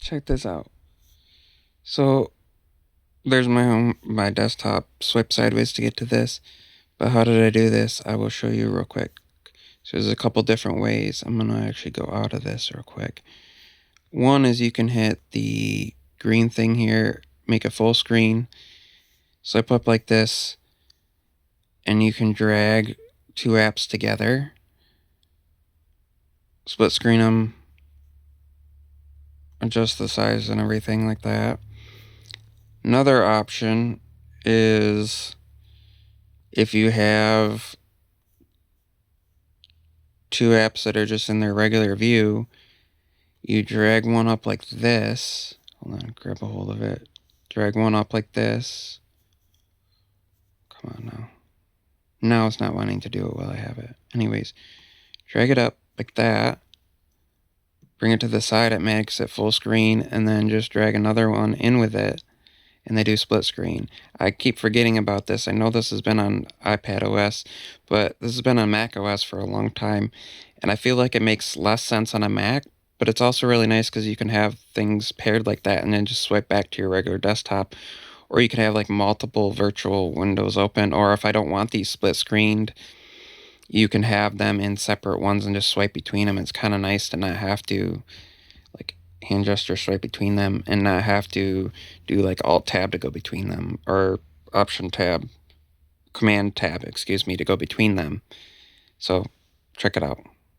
check this out. So there's my desktop. Swipe sideways to get to this. But how did I do this? I will show you real quick. So there's a couple different ways. I'm gonna actually go out of this real quick. One is you can hit the green thing here, make a full screen, swipe up like this, and you can drag two apps together, split screen them, adjust the size and everything like that. Another option is if you have two apps that are just in their regular view, you drag one up like this. Hold on, grab a hold of it. Drag one up like this. Come on now. Now it's not wanting to do it while I have it. Anyways, drag it up like that. Bring it to the side, it makes it full screen, and then just drag another one in with it, and they do split screen. I keep forgetting about this. I know this has been on iPad OS, but this has been on Mac OS for a long time, and I feel like it makes less sense on a Mac, but it's also really nice because you can have things paired like that and then just swipe back to your regular desktop, or you can have like multiple virtual windows open, or if I don't want these split screened, you can have them in separate ones and just swipe between them. It's kind of nice to not have to like hand gesture swipe between them and not have to do like alt tab to go between them, or option tab, command tab, excuse me, to go between them. So check it out.